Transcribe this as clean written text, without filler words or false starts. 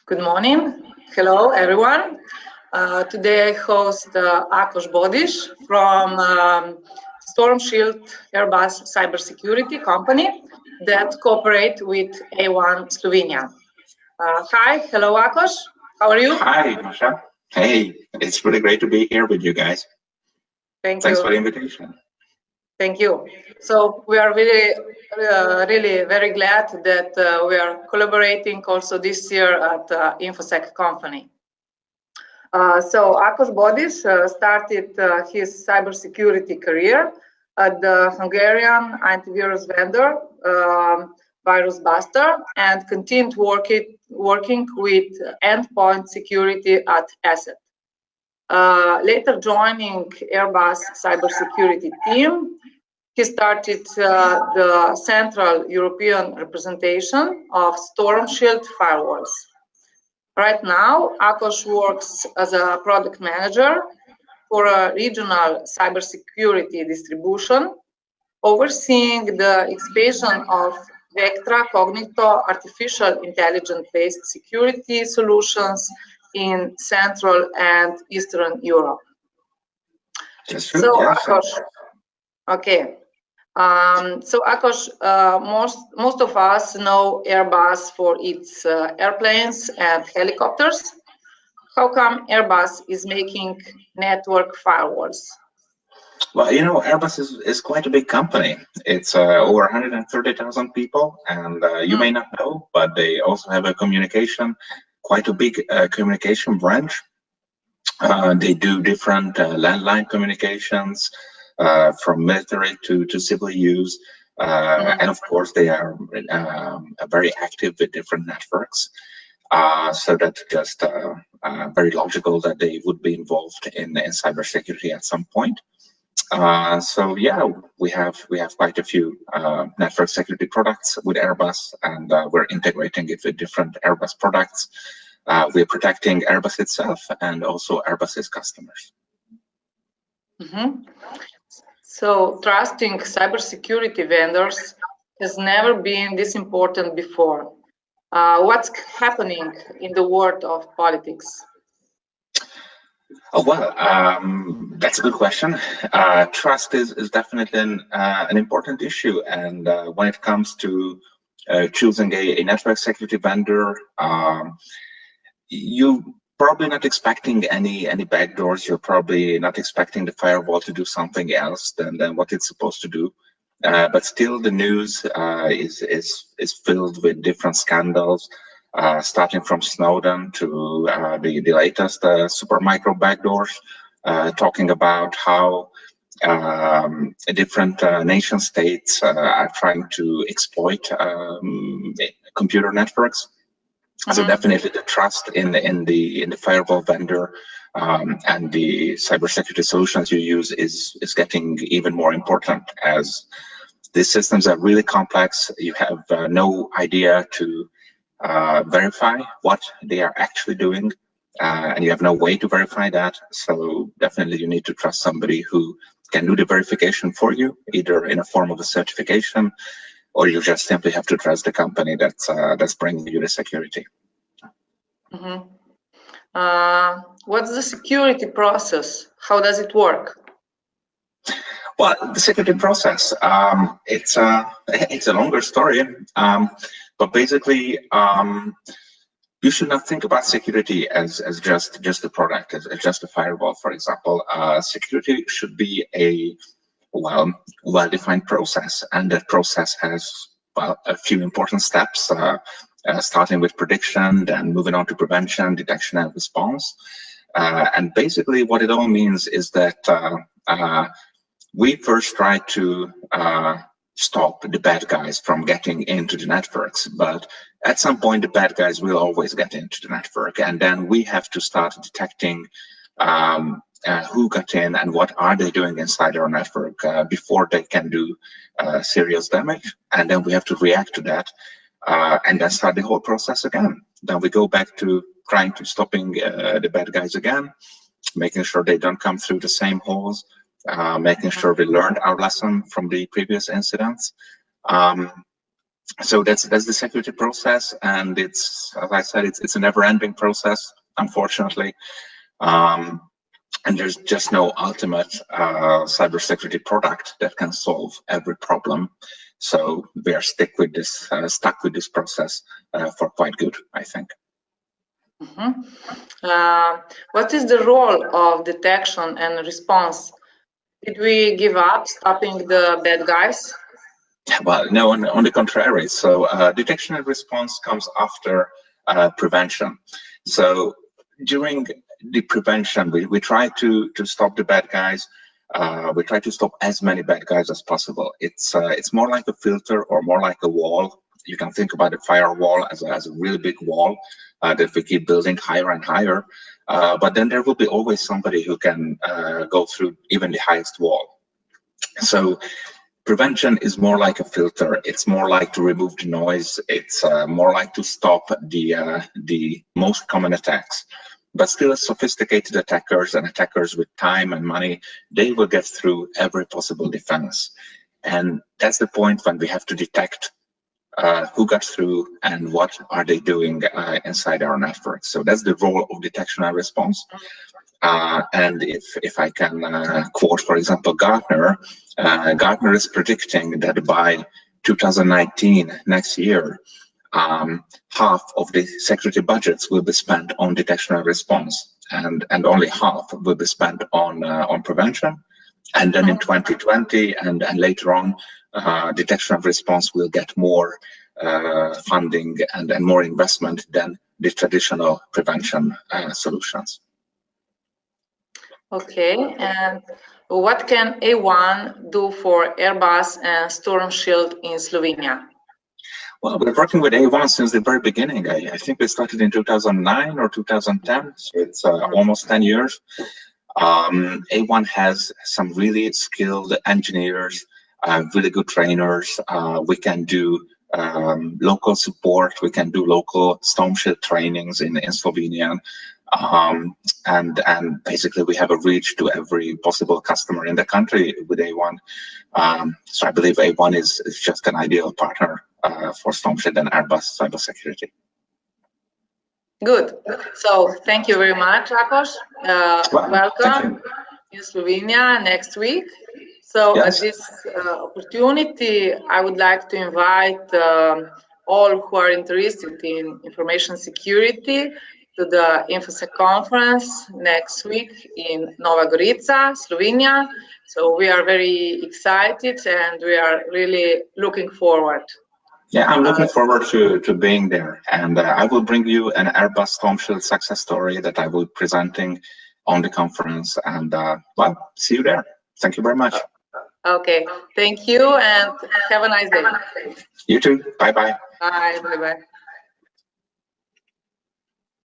Good morning. Hello, everyone. Today I host Akos Bodis from Stormshield Airbus cybersecurity company that cooperate with A1 Slovenia. Hi, hello Akos. How are you? Hi, Masha. Hey, it's really great to be here with you guys. Thanks for the invitation. Thank you. So we are really very glad that we are collaborating also this year at INFOSEK company. So Akos Bodis started his cybersecurity career at the Hungarian antivirus vendor VirusBuster and continued working with endpoint security at Asset. Later joining Airbus cybersecurity team, he started the Central European representation of Stormshield firewalls. Right now, Akos works as a product manager for a regional cybersecurity distribution, overseeing the expansion of Vectra Cognito artificial intelligence-based security solutions in Central and Eastern Europe. Akos, okay. So Akos, most of us know Airbus for its airplanes and helicopters. How come Airbus is making network firewalls? Well, you know, Airbus is quite a big company. It's over 130,000 people, and you may not know, but they also have a quite a big communication branch. They do different landline communications, from military to civil use, and of course they are very active with different networks. So that's just very logical that they would be involved in cybersecurity at some point. So yeah, we have quite a few network security products with Airbus, and we're integrating it with different Airbus products. We're protecting Airbus itself and also Airbus's customers. So trusting cybersecurity vendors has never been this important before. What's happening in the world of politics? Oh, well, that's a good question. Trust is definitely an important issue, and when it comes to choosing a network security vendor, you probably not expecting any backdoors. You're probably not expecting the firewall to do something else than what it's supposed to do. But still, the news is filled with different scandals, starting from Snowden to the latest Supermicro backdoors, talking about how different nation states are trying to exploit computer networks. So definitely the trust in the firewall vendor and the cybersecurity solutions you use is getting even more important, as these systems are really complex. You have no idea to verify what they are actually doing, and you have no way to verify that. So definitely you need to trust somebody who can do the verification for you, either in a form of a certification, or you just simply have to trust the company that's bringing you the security. What's the security process? How does it work? Well, the security process, it's a longer story, but basically, you should not think about security as just a product, as just a firewall, for example. Security should be a well-defined process, and that process has a few important steps, starting with prediction, then moving on to prevention, detection, and response. And basically, what it all means is that we first try to stop the bad guys from getting into the networks, but at some point the bad guys will always get into the network, and then we have to start detecting who got in and what are they doing inside our network before they can do serious damage, and then we have to react to that and then start the whole process again. Then we go back to trying to stopping the bad guys again, making sure they don't come through the same holes, making sure we learned our lesson from the previous incidents. So that's the security process, and it's, as I said, it's a never-ending process, unfortunately. And there's just no ultimate cybersecurity product that can solve every problem. So we are stuck with this process for quite good, I think. What is the role of detection and response? Did we give up stopping the bad guys? Well, no, on the contrary. So detection and response comes after prevention. So during the prevention, we try to stop the bad guys. We try to stop as many bad guys as possible. It's more like a filter or more like a wall. You can think about a firewall as a really big wall that we keep building higher and higher. But then there will be always somebody who can go through even the highest wall. So prevention is more like a filter. It's more like to remove the noise. It's more like to stop the most common attacks. But still, sophisticated attackers and attackers with time and money, they will get through every possible defense. And that's the point when we have to detect who got through and what are they doing inside our network. So that's the role of detection and response. And if I can quote, for example, Gartner, Gartner is predicting that by 2019, next year, half of the security budgets will be spent on detection and response, and only half will be spent on prevention. And then in 2020 and later on, detection and response will get more funding and more investment than the traditional prevention solutions. Okay, and what can A1 do for Airbus and Stormshield in Slovenia? Well, we're working with A1 since the very beginning. I think we started in 2009 or 2010, so it's almost 10 years. A1 has some really skilled engineers, really good trainers. We can do local support. We can do local Stormshield trainings in Slovenia. And basically we have a reach to every possible customer in the country with A1. So I believe A1 is just an ideal partner for Stormshield and Airbus cybersecurity. Good. So thank you very much, Akos. Welcome in Slovenia next week. So yes. At this opportunity, I would like to invite all who are interested in information security to the INFOSEK conference next week in Nova Gorica, Slovenia. So we are very excited and we are really looking forward. Yeah, I'm looking forward to being there, and I will bring you an Airbus Stormshield success story that I will be presenting on the conference, and well, see you there. Thank you very much. Okay, thank you, and have a nice day. You too. Bye-bye. Bye, bye-bye.